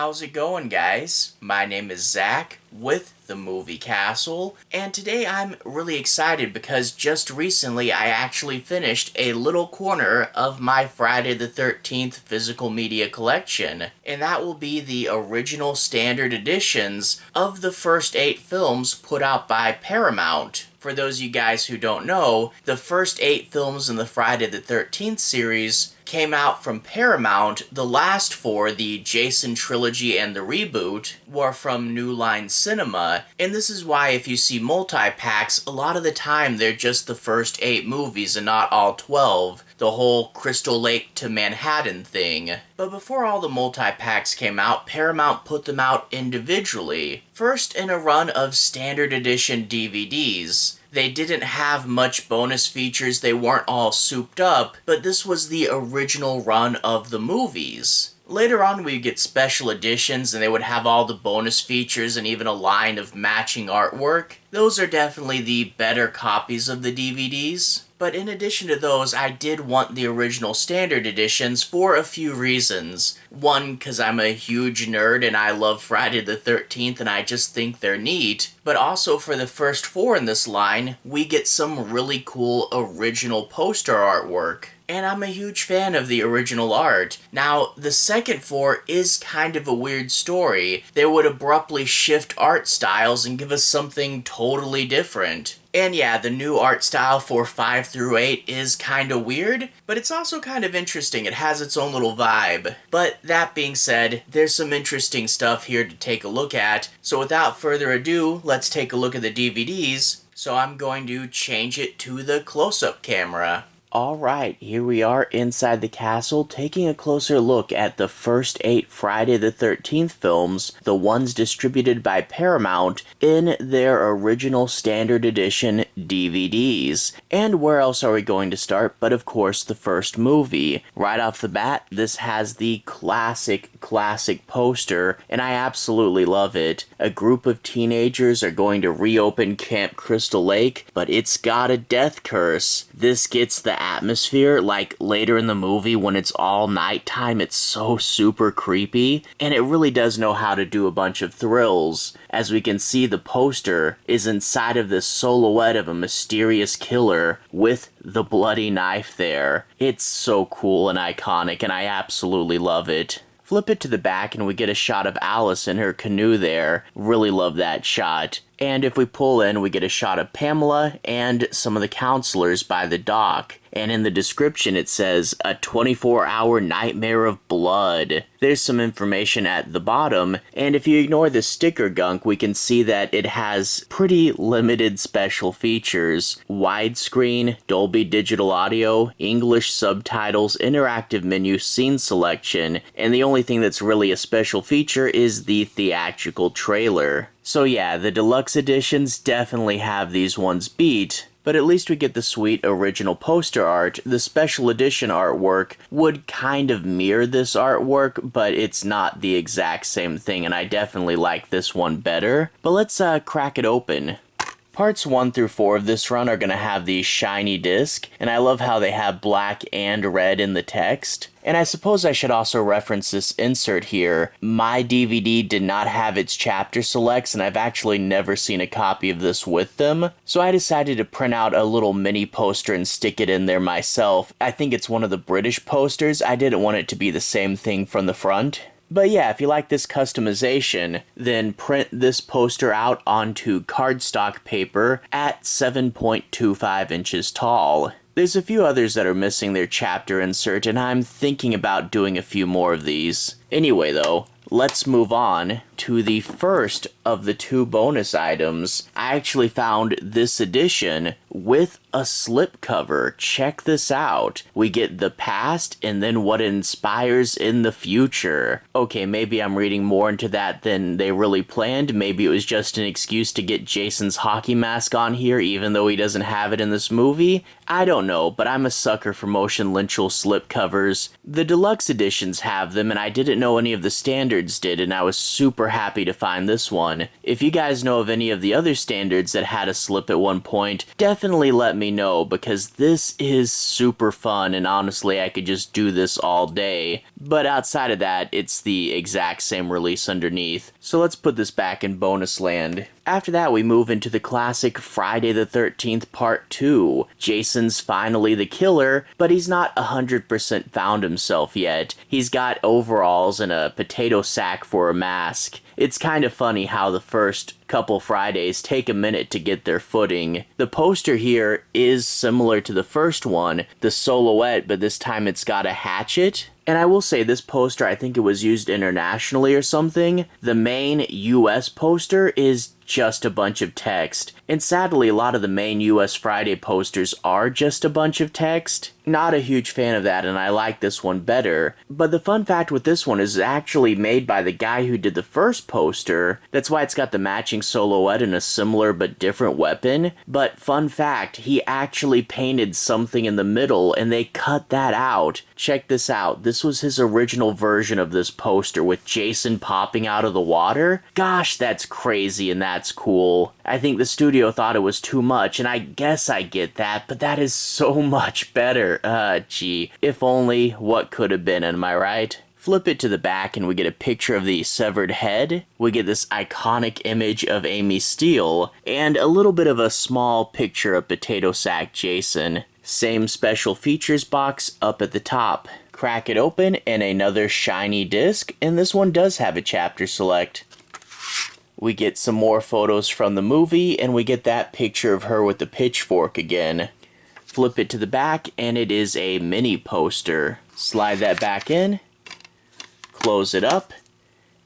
How's it going, guys? My name is Zach with the Movie Castle, and today I'm really excited because just recently I actually finished a little corner of my Friday the 13th physical media collection, and that will be the original standard editions of the first 8 films put out by Paramount. For those of you guys who don't know, the first 8 films in the Friday the 13th series came out from Paramount. The last 4, the Jason trilogy and the reboot, were from New Line Cinema, and this is why if you see multi-packs, a lot of the time they're just the first 8 movies and not all 12, the whole Crystal Lake to Manhattan thing. But before all the multi-packs came out, Paramount put them out individually, first in a run of standard edition DVDs. They didn't have much bonus features, they weren't all souped up, but this was the original run of the movies. Later on we get special editions and they would have all the bonus features and even a line of matching artwork. Those are definitely the better copies of the DVDs. But in addition to those, I did want the original standard editions for a few reasons. One, because I'm a huge nerd and I love Friday the 13th and I just think they're neat. But also for the first 4 in this line, we get some really cool original poster artwork. And I'm a huge fan of the original art. Now, the second 4 is kind of a weird story. They would abruptly shift art styles and give us something totally different. And yeah, the new art style for 5 through 8 is kinda weird, but it's also kind of interesting. It has its own little vibe. But that being said, there's some interesting stuff here to take a look at. So without further ado, let's take a look at the DVDs. So I'm going to change it to the close-up camera. Alright, here we are inside the castle, taking a closer look at the first 8 Friday the 13th films, the ones distributed by Paramount in their original standard edition DVDs. And where else are we going to start but of course the first movie. Right off the bat, this has the classic poster, and I absolutely love it. A group of teenagers are going to reopen Camp Crystal Lake, but it's got a death curse. This gets the atmosphere, like later in the movie when it's all nighttime, it's so super creepy, and it really does know how to do a bunch of thrills. As we can see, the poster is inside of this silhouette of a mysterious killer with the bloody knife there. It's so cool and iconic, and I absolutely love it. Flip it to the back and we get a shot of Alice in her canoe there. Really love that shot. And if we pull in, we get a shot of Pamela and some of the counselors by the dock. And in the description it says, a 24-hour nightmare of blood. There's some information at the bottom, and if you ignore the sticker gunk, we can see that it has pretty limited special features. Widescreen, Dolby Digital Audio, English subtitles, interactive menu, scene selection, and the only thing that's really a special feature is the theatrical trailer. So yeah, the deluxe editions definitely have these ones beat, but at least we get the sweet original poster art. The special edition artwork would kind of mirror this artwork, but it's not the exact same thing, and I definitely like this one better. But let's crack it open. Parts 1 through 4 of this run are going to have the shiny disc, and I love how they have black and red in the text. And I suppose I should also reference this insert here. My DVD did not have its chapter selects, and I've actually never seen a copy of this with them. So I decided to print out a little mini poster and stick it in there myself. I think it's one of the British posters. I didn't want it to be the same thing from the front. But yeah, if you like this customization, then print this poster out onto cardstock paper at 7.25 inches tall. There's a few others that are missing their chapter insert, and I'm thinking about doing a few more of these. Anyway though, let's move on to the first of the 2 bonus items. I actually found this edition with a slipcover. Check this out. We get the past and then what inspires in the future. Okay, maybe I'm reading more into that than they really planned. Maybe it was just an excuse to get Jason's hockey mask on here even though he doesn't have it in this movie. I don't know, but I'm a sucker for motion linchal slipcovers. The deluxe editions have them, and I didn't know any of the standards did, and I was super happy to find this one. If you guys know of any of the other standards that had a slip at one point, definitely let me me know, because this is super fun, and honestly I could just do this all day. But outside of that, it's the exact same release underneath. So let's put this back in bonus land. After that, we move into the classic Friday the 13th Part 2. Jason's finally the killer, but he's not 100% found himself yet. He's got overalls and a potato sack for a mask. It's kind of funny how the first couple Fridays take a minute to get their footing. The poster here is similar to the first one, the silhouette, but this time it's got a hatchet. And I will say, this poster, I think it was used internationally or something. The main US poster is just a bunch of text. And sadly, a lot of the main US Friday posters are just a bunch of text. Not a huge fan of that, and I like this one better. But the fun fact with this one is it's actually made by the guy who did the first poster. That's why it's got the matching silhouette and a similar but different weapon. But fun fact, he actually painted something in the middle and they cut that out. Check this out. This was his original version of this poster with Jason popping out of the water. Gosh, that's crazy and that's cool. I think the studio thought it was too much, and I guess I get that, but that is so much better. Gee. If only what could have been, am I right? Flip it to the back and we get a picture of the severed head. We get this iconic image of Amy Steele, and a little bit of a small picture of Potato Sack Jason. Same special features box up at the top. Crack it open and another shiny disc, and this one does have a chapter select. We get some more photos from the movie, and we get that picture of her with the pitchfork again. Flip it to the back, and it is a mini poster. Slide that back in, close it up,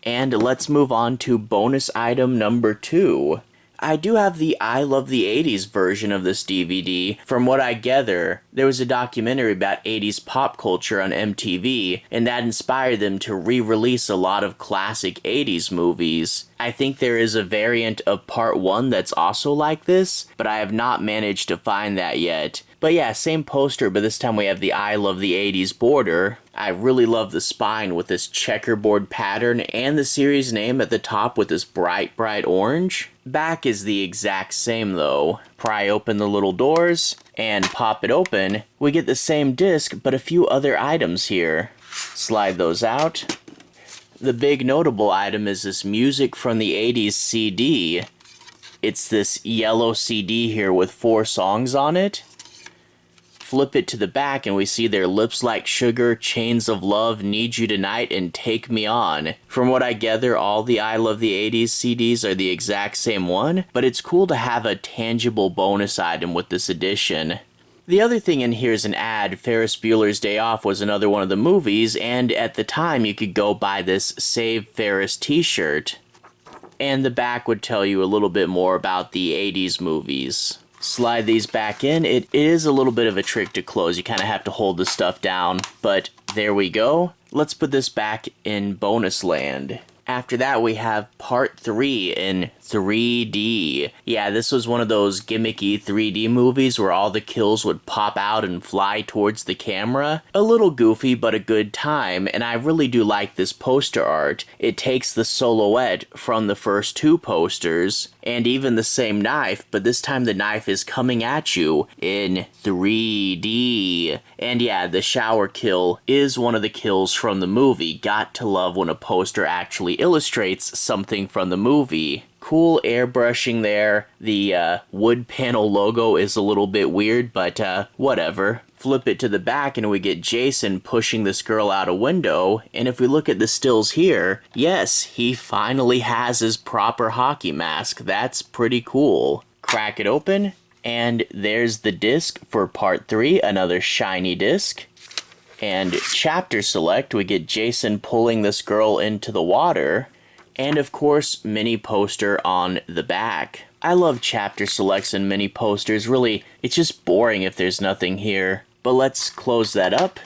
and let's move on to bonus item number 2. I do have the I Love the 80s version of this DVD. From what I gather, there was a documentary about 80s pop culture on MTV, and that inspired them to re-release a lot of classic 80s movies. I think there is a variant of Part 1 that's also like this, but I have not managed to find that yet. But yeah, same poster, but this time we have the I Love the 80s border. I really love the spine with this checkerboard pattern and the series name at the top with this bright orange. Back is the exact same though. Pry open the little doors and pop it open. We get the same disc, but a few other items here. Slide those out. The big notable item is this music from the 80s CD. It's this yellow CD here with 4 songs on it. Flip it to the back and we see their Lips Like Sugar, Chains of Love, Need You Tonight, and Take Me On. From what I gather, all the I Love the 80s CDs are the exact same one, but it's cool to have a tangible bonus item with this edition. The other thing in here is an ad. Ferris Bueller's Day Off was another one of the movies, and at the time you could go buy this Save Ferris t-shirt. And the back would tell you a little bit more about the 80s movies. Slide these back in. It is a little bit of a trick to close. You kind of have to hold the stuff down, but there we go. Let's put this back in bonus land. After that, we have Part 3 in 3D. Yeah, this was one of those gimmicky 3D movies where all the kills would pop out and fly towards the camera. A little goofy, but a good time, and I really do like this poster art. It takes the silhouette from the first 2 posters, and even the same knife, but this time the knife is coming at you in 3D. And yeah, the shower kill is one of the kills from the movie. Got to love when a poster actually illustrates something from the movie. Cool airbrushing there. The wood panel logo is a little bit weird, but whatever. Flip it to the back and we get Jason pushing this girl out a window, and if we look at the stills here, yes, he finally has his proper hockey mask. That's pretty cool. Crack it open, and there's the disc for Part 3, another shiny disc. And chapter select, we get Jason pulling this girl into the water. And of course, mini poster on the back. I love chapter selects and mini posters. Really, it's just boring if there's nothing here. But let's close that up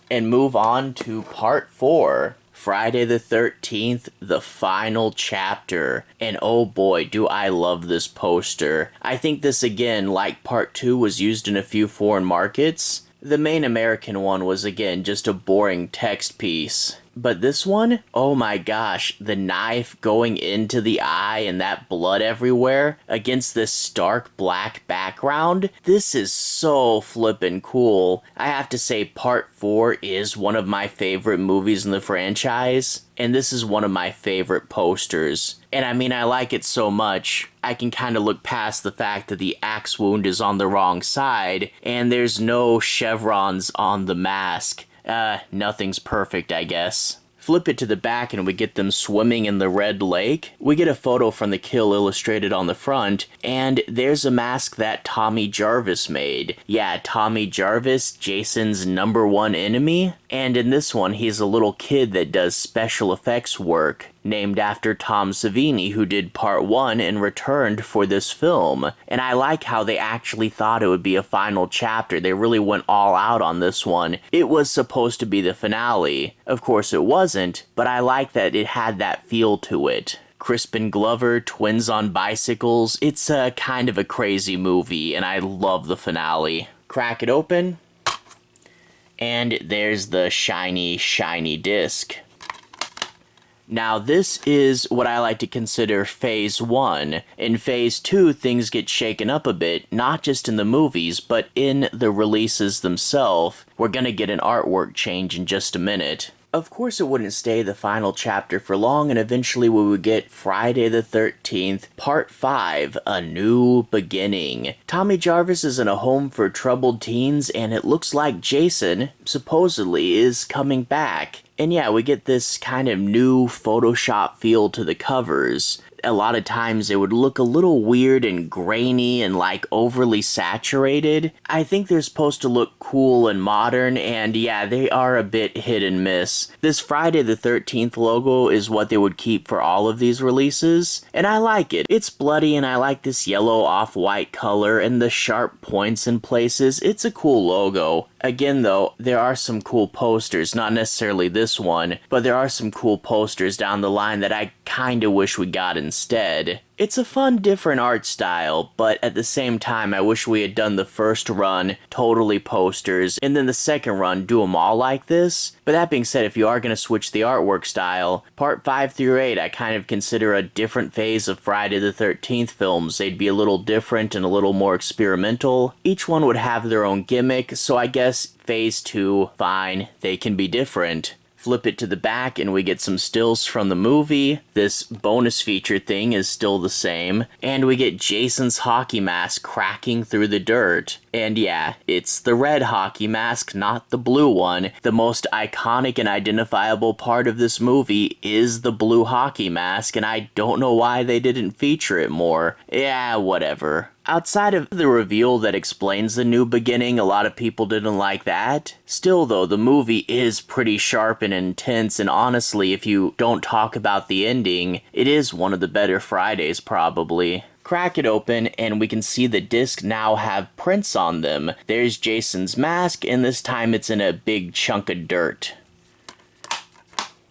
and move on to Part 4. Friday the 13th, the final chapter. And oh boy, do I love this poster. I think this again, like Part 2, was used in a few foreign markets. The main American one was again just a boring text piece. But this one, oh my gosh, the knife going into the eye and that blood everywhere against this stark black background, this is so flippin' cool. I have to say Part 4 is one of my favorite movies in the franchise, and this is one of my favorite posters. And I mean, I like it so much, I can kind of look past the fact that the axe wound is on the wrong side, and there's no chevrons on the mask. Nothing's perfect, I guess. Flip it to the back and we get them swimming in the red lake. We get a photo from the kill illustrated on the front, and there's a mask that Tommy Jarvis made. Yeah, Tommy Jarvis, Jason's #1 enemy. And in this one, he's a little kid that does special effects work, named after Tom Savini, who did Part 1 and returned for this film. And I like how they actually thought it would be a final chapter. They really went all out on this one. It was supposed to be the finale. Of course it wasn't, but I like that it had that feel to it. Crispin Glover, twins on bicycles. It's a kind of a crazy movie, and I love the finale. Crack it open, and there's the shiny, shiny disc. Now this is what I like to consider Phase 1. In Phase 2, things get shaken up a bit, not just in the movies, but in the releases themselves. We're gonna get an artwork change in just a minute. Of course it wouldn't stay the final chapter for long, and eventually we would get Friday the 13th, Part 5, A New Beginning. Tommy Jarvis is in a home for troubled teens, and it looks like Jason, supposedly, is coming back. And yeah, we get this kind of new Photoshop feel to the covers. A lot of times it would look a little weird and grainy and like overly saturated. I think they're supposed to look cool and modern, and yeah, they are a bit hit and miss. This Friday the 13th logo is what they would keep for all of these releases, and I like it. It's bloody, and I like this yellow off-white color and the sharp points in places. It's a cool logo. Again though, there are some cool posters, not necessarily this one, but there are some cool posters down the line that I kinda wish we got instead. It's a fun, different art style, but at the same time, I wish we had done the first run totally posters, and then the second run do them all like this. But that being said, if you are going to switch the artwork style, Part 5 through 8 I kind of consider a different phase of Friday the 13th films. They'd be a little different and a little more experimental. Each one would have their own gimmick, so I guess Phase 2, fine, they can be different. Flip it to the back and we get some stills from the movie. This bonus feature thing is still the same. And we get Jason's hockey mask cracking through the dirt. And yeah, it's the red hockey mask, not the blue one. The most iconic and identifiable part of this movie is the blue hockey mask, and I don't know why they didn't feature it more. Yeah, whatever. Outside of the reveal that explains the new beginning, a lot of people didn't like that. Still though, the movie is pretty sharp and intense, and honestly, if you don't talk about the ending, it is one of the better Fridays probably. Crack it open and we can see the disc now have prints on them. There's Jason's mask, and this time it's in a big chunk of dirt.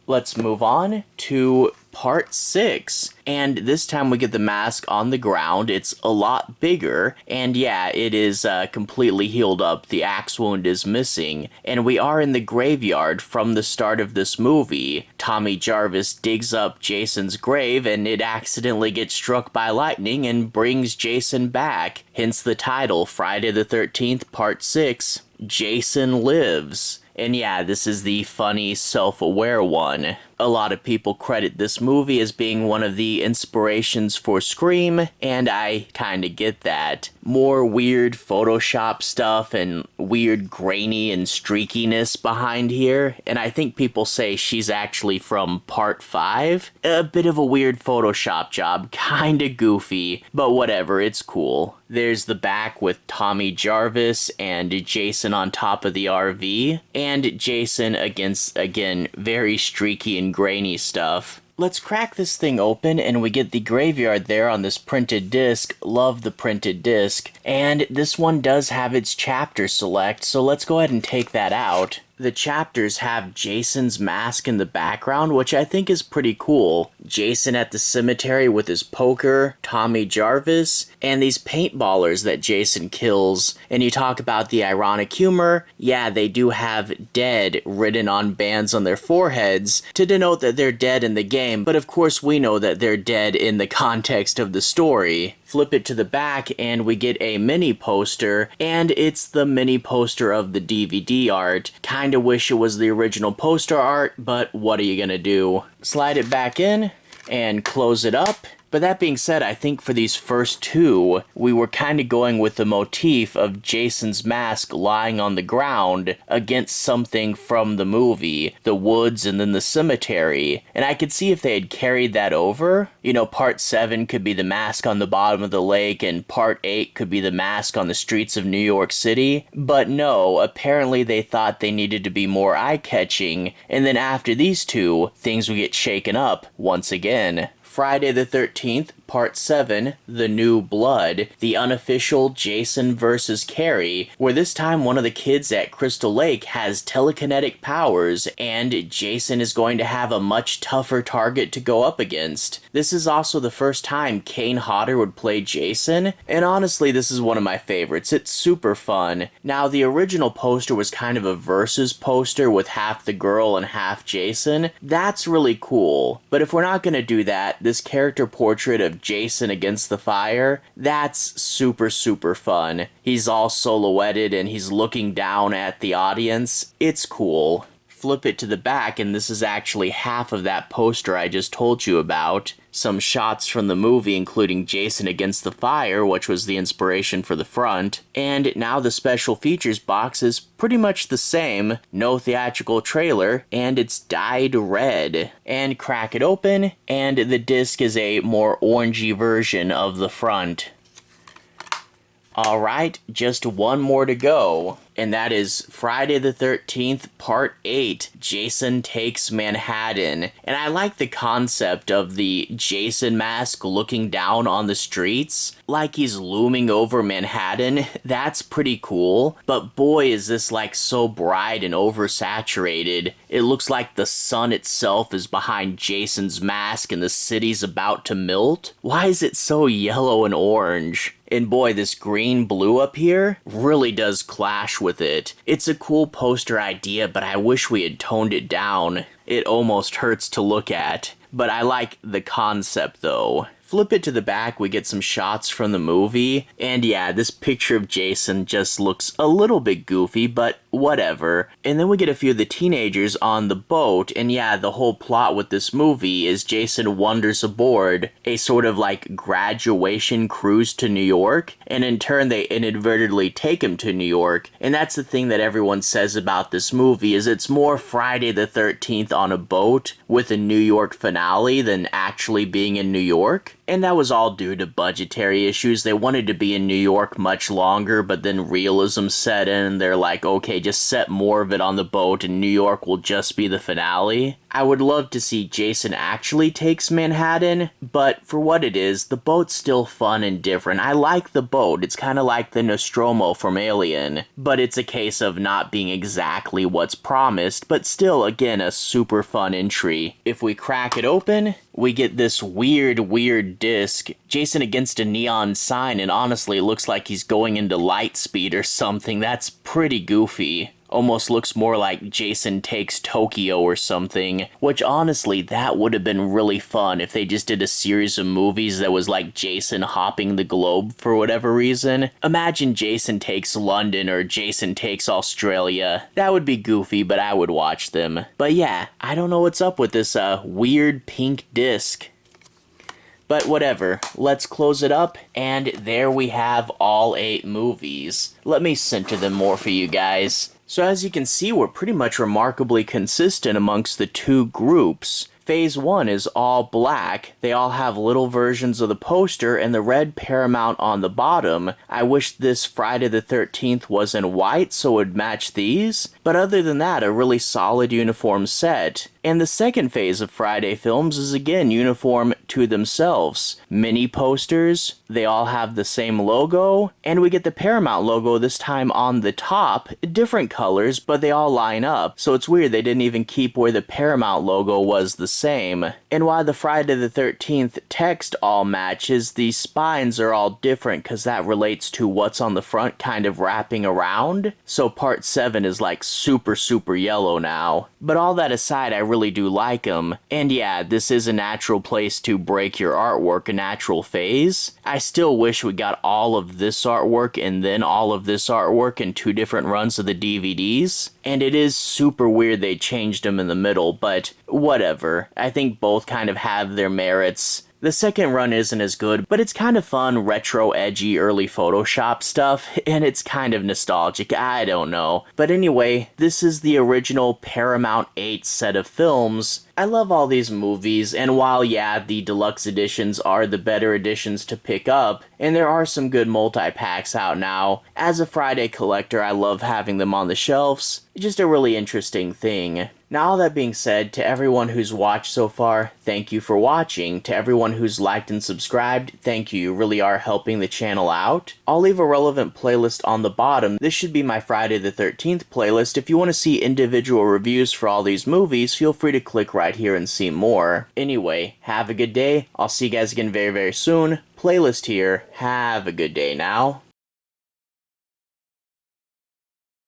Let's move on to Part 6, and this time we get the mask on the ground. It's a lot bigger, and yeah, it is completely healed up. The axe wound is missing, and we are in the graveyard from the start of this movie. Tommy Jarvis digs up Jason's grave, and it accidentally gets struck by lightning and brings Jason back, hence the title, Friday the 13th, Part 6, Jason Lives. And yeah, this is the funny, self-aware one. A lot of people credit this movie as being one of the inspirations for Scream, and I kinda get that. More weird Photoshop stuff and weird grainy and streakiness behind here, and I think people say she's actually from Part 5. A bit of a weird Photoshop job, kinda goofy, but whatever, it's cool. There's the back with Tommy Jarvis and Jason on top of the RV, and Jason against, again, very streaky and grainy stuff. Let's crack this thing open and we get the graveyard there on this printed disc. Love the printed disc. And this one does have its chapter select, so let's go ahead and take that out. the chapters have Jason's mask in the background, which I think is pretty cool. Jason at the cemetery with his poker, Tommy Jarvis, and these paintballers that Jason kills. And you talk about the ironic humor. Yeah, they do have dead written on bands on their foreheads to denote that they're dead in the game, but of course we know that they're dead in the context of the story. Flip it to the back and we get a mini poster, and it's the mini poster of the DVD art. Kinda wish it was the original poster art, but what are you gonna do? Slide it back in and close it up. But that being said, I think for these first two, we were kind of going with the motif of Jason's mask lying on the ground against something from the movie, the woods and then the cemetery. And I could see if they had carried that over. You know, part 7 could be the mask on the bottom of the lake, and part 8 could be the mask on the streets of New York City. But no, apparently they thought they needed to be more eye-catching, and then after these two, things would get shaken up once again. Friday the 13th, Part 7, The New Blood, the unofficial Jason versus Carrie, where this time one of the kids at Crystal Lake has telekinetic powers, and Jason is going to have a much tougher target to go up against. This is also the first time Kane Hodder would play Jason, and honestly this is one of my favorites. It's super fun. Now the original poster was kind of a versus poster with half the girl and half Jason. That's really cool, but if we're not gonna do that, this character portrait of Jason against the fire, that's super fun. He's all silhouetted and he's looking down at the audience. It's cool. Flip it to the back and this is actually half of that poster I just told you about. Some shots from the movie including Jason against the fire, which was the inspiration for the front. And now the special features box is pretty much the same, no theatrical trailer, and it's dyed red. And crack it open, and the disc is a more orangey version of the front. Alright, just one more to go, and that is Friday the 13th, Part 8, Jason Takes Manhattan. And I like the concept of the Jason mask looking down on the streets, like he's looming over Manhattan. That's pretty cool, but boy is this like so bright and oversaturated. It looks like the sun itself is behind Jason's mask and the city's about to melt. Why is it so yellow and orange? And boy, this green blue up here really does clash with it. It's a cool poster idea, but I wish we had toned it down. It almost hurts to look at. But I like the concept though. Flip it to the back, we get some shots from the movie, and yeah, this picture of Jason just looks a little bit goofy, but whatever. And then we get a few of the teenagers on the boat, and yeah, the whole plot with this movie is Jason wanders aboard a sort of like graduation cruise to New York, and in turn they inadvertently take him to New York. And that's the thing that everyone says about this movie, is it's more Friday the 13th on a boat with a New York finale than actually being in New York. And that was all due to budgetary issues. They wanted to be in New York much longer, but then realism set in and they're like, okay, just set more of it on the boat and New York will just be the finale. I would love to see Jason actually takes Manhattan, but for what it is, the boat's still fun and different. I like the boat. It's kind of like the Nostromo from Alien, but it's a case of not being exactly what's promised, but still, again, a super fun entry. If we crack it open, we get this weird disc. Jason against a neon sign, and honestly, it looks like he's going into light speed or something. That's pretty goofy. Almost looks more like Jason Takes Tokyo or something, which honestly, that would have been really fun if they just did a series of movies that was like Jason hopping the globe for whatever reason. Imagine Jason Takes London or Jason Takes Australia. That would be goofy, but I would watch them. But yeah, I don't know what's up with this weird pink disc. But whatever, let's close it up, and there we have all 8 movies. Let me center them more for you guys. So as you can see, we're pretty much remarkably consistent amongst the two groups. Phase 1 is all black. They all have little versions of the poster and the red Paramount on the bottom. I wish this Friday the 13th was in white so it would match these, but other than that, a really solid uniform set. And the second phase of Friday films is again uniform to themselves. Mini posters, they all have the same logo, and we get the Paramount logo this time on the top, different colors, but they all line up. So it's weird they didn't even keep where the Paramount logo was the same. And while the Friday the 13th text all matches, the spines are all different because that relates to what's on the front kind of wrapping around. So part 7 is like super yellow now. But all that aside, I really do like them. And yeah, this is a natural place to break your artwork, a natural phase. I still wish we got all of this artwork and then all of this artwork in 2 different runs of the DVDs. And it is super weird they changed them in the middle, but whatever. I think both kind of have their merits. The second run isn't as good, but it's kind of fun, retro, edgy, early Photoshop stuff, and it's kind of nostalgic, I don't know. But anyway, this is the original Paramount 8 set of films. I love all these movies, and while yeah, the deluxe editions are the better editions to pick up, and there are some good multi-packs out now, as a Friday collector I love having them on the shelves. It's just a really interesting thing. Now all that being said, to everyone who's watched so far, thank you for watching. To everyone who's liked and subscribed, thank you. You really are helping the channel out. I'll leave a relevant playlist on the bottom. This should be my Friday the 13th playlist. If you want to see individual reviews for all these movies, feel free to click right here and see more. Anyway, have a good day. I'll see you guys again very soon. Playlist here. Have a good day now.